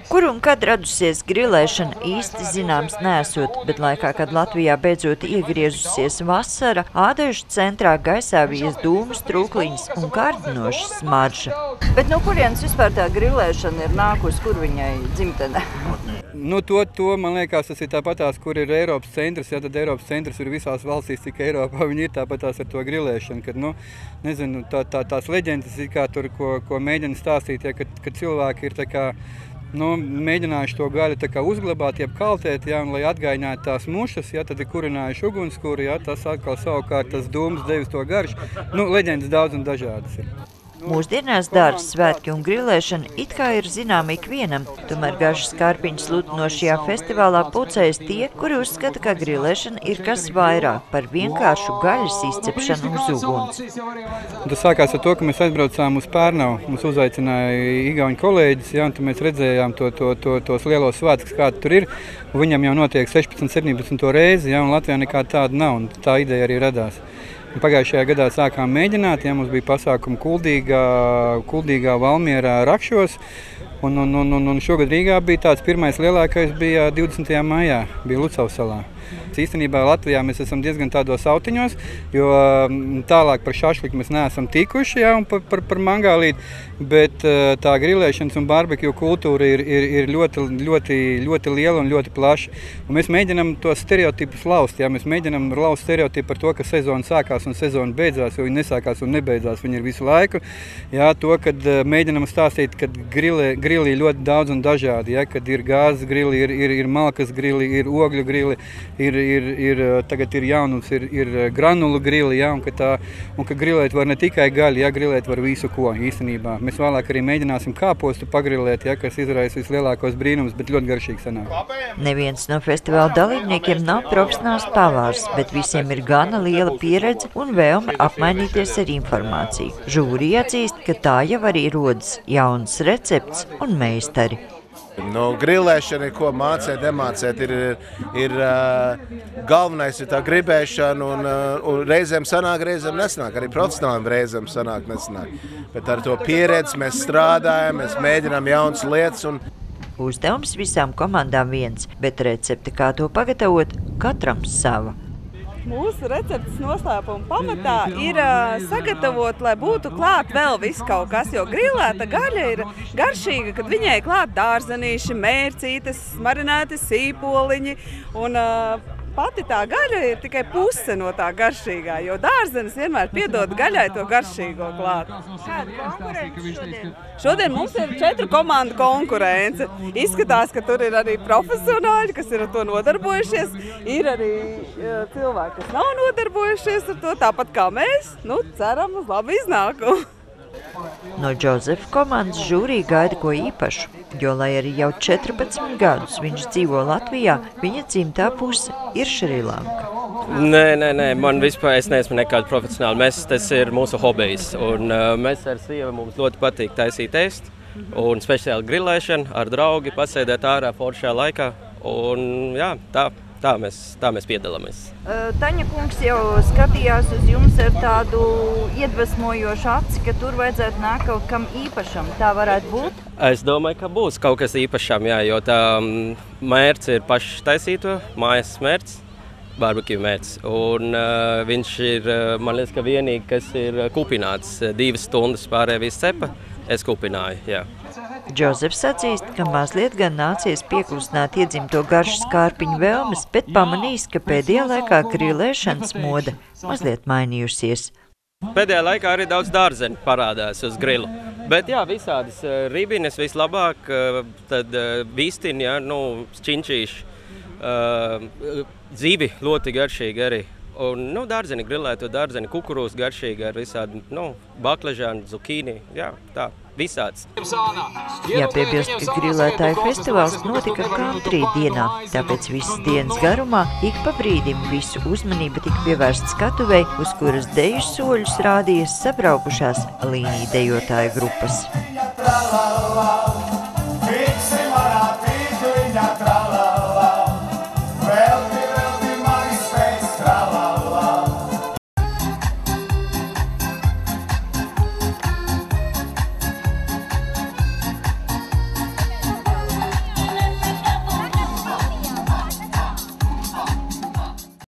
Kur un kad radusies grilēšana īsti zināms neesot, bet laikā, kad Latvijā beidzot iegriezusies vasara, Ādežu centrā gaisā vijas dūmas, trūkliņas un kārdinoša smarža. Bet no kurienes vispār tā grilēšana ir nākusi, kur viņai dzimtenē? Nu, to man liekas, tas ir tāpatās, kur ir Eiropas centrs, ja tad Eiropas centrs ir visās valstīs, cik Eiropā viņi ir tāpatās ar to grilēšanu, kad, nu, nezinu, tās leģendas, kā tur, ko mēģina stāstīt, ja, kad cilvēki ir tā kā, nu, mēģinājuši to gaļu tā kā uzglabāt, jeb kaltēt, ja, un lai atgaiņātu tās mušas, ja, tad ir kurinājuši ugunskuri, ja, tas atkal savukārt tas dūms devis to garšu. Nu, leģendas daudz un dažādas ir. Mūsdienās dārza svētki un grilēšana it kā ir zināma ikvienam, tomēr garšas kārpiņas sludinošajā festivālā pulcējas tie, kuri uzskata, ka grilēšana ir kas vairāk par vienkāršu gaļas izcepšanu uz uguns. Tas sākās ar to, ka mēs aizbraucām uz Pērnavu, mums uzaicināja igauņu kolēģis, ja, un tad mēs redzējām tos lielos svētkus, kādi tur ir, un viņam jau notiek 16, 17 reizi, ja, un Latvijā nekā tāda nav, un tā ideja arī radās. Pagājušajā gadā sākām mēģināt, ja mums bija pasākumi Kuldīgā, Valmierā, Rakšos, un šogad Rīgā bija tāds pirmais lielākais bija 20. maijā, bija Lucavas salā. Īstenībā Latvijā mēs esam diezgan tādos autiņos, jo tālāk par šašliku mēs neesam tikuši, ja, un par mangālīti, bet tā grilēšanas un barbekju kultūra ir ļoti liela un ļoti plaša. Un mēs mēģinam tos stereotipus laust, ja, mēs mēģinam laust stereotipu par to, ka sezona sākās un sezona beidzās, jo viņi nesākās un nebeidzās, viņi ir visu laiku. Ja, to, kad mēģinam stāstīt, ka grili ir ļoti daudz un dažādi, ja, kad ir gāzes grili, ir malkas grili, ir ogļu grili, tagad ir jaunums, ir granulu grili, ja, un ka grilēt var ne tikai gaļu, ja, grilēt var visu ko īstenībā. Mēs vēlāk arī mēģināsim kāpostu pagrilēt, ja, kas izraisa vislielākos brīnumus, bet ļoti garšīgi sanāk. Neviens no festivāla dalībniekiem nav profesionāls pavārs, bet visiem ir gana liela pieredze un vēlme apmainīties ar informāciju. Žūrija atzīst, ka tā jau arī rodas jauns recepts un meistari. No grilēšana, ko mācēt, nemācēt, ir galvenais ir tā gribēšana, un reizēm sanāk, reizēm nesanāk, arī profesionāliem reizēm sanāk, nesanāk. Bet ar to pieredzi mēs strādājam, mēs mēģinām jaunas lietas. Uzdevums visām komandām viens, bet recepte, kā to pagatavot, katram sava. Mūsu receptes noslēpuma pamatā ir sagatavot, lai būtu klāt vēl viss kaut kas, jo grilēta gaļa ir garšīga, kad viņai klāt dārzenīši, mērcītes, marinēti sīpoliņi, un pati tā gaļa ir tikai puse no tā garšīgā, jo dārzenis vienmēr piedod gaļai to garšīgo klāt. Kāda konkurence šodien? Šodien mums ir 4 komandu konkurence. Izskatās, ka tur ir arī profesionāļi, kas ir ar to nodarbojušies. Ir arī cilvēki, kas nav nodarbojušies ar to, tāpat kā mēs. Nu, ceram uz labu iznākumu. No Džozefa komandas žūrija gaida ko īpašu, jo, lai arī jau 14 gadus viņš dzīvo Latvijā, viņa dzimtā puse ir Šrilanka. Nē, man vispār es neesmu nekāda profesionāla. Tas ir mūsu hobijs, un mēs ar sievu mums ļoti patīk taisīt ēst, un speciāli grilēšana ar draugi, pasēdēt ārā foršā laikā, un jā, tā mēs piedalāmies. Taņa kungs jau skatījās uz jums ar tādu iedvesmojošu aci, ka tur vajadzētu nākt kaut kam īpašam. Tā varētu būt? Es domāju, ka būs kaut kas īpašam, jā, jo tā mērts ir pašs taisīto, mājas mērts, barbekju mērts. Un viņš ir, man liekas, ka vienīgi, kas ir kupināts 2 stundas pārējā viss cepa, es kupināju, jā. Džozefs atzīst, ka mazliet gan nācies pieklusināt iedzimto garšas kārpiņu vēlmes, bet pamanīs, ka pēdējā laikā grilēšanas moda mazliet mainījusies. Pēdējā laikā arī daudz dārzeni parādās uz grilu. Bet jā, visādas ribiņas vislabāk, tad vistiņi, jā, šķinčīši, zivi ļoti garšīgi arī. Un, dārzeni grilēto, dārzeni kukurūs garšīgi ar visādi, baklažāni, zukīni, jā, tā. Visāds. Jāpiebilst, ka grilētāju festivāls notika Country dienā, tāpēc visas dienas garumā ik pa brīdim visu uzmanību tika pievērsta skatuvei, uz kuras deju soļus rādīja sabraukušās līniju dejotāju grupas.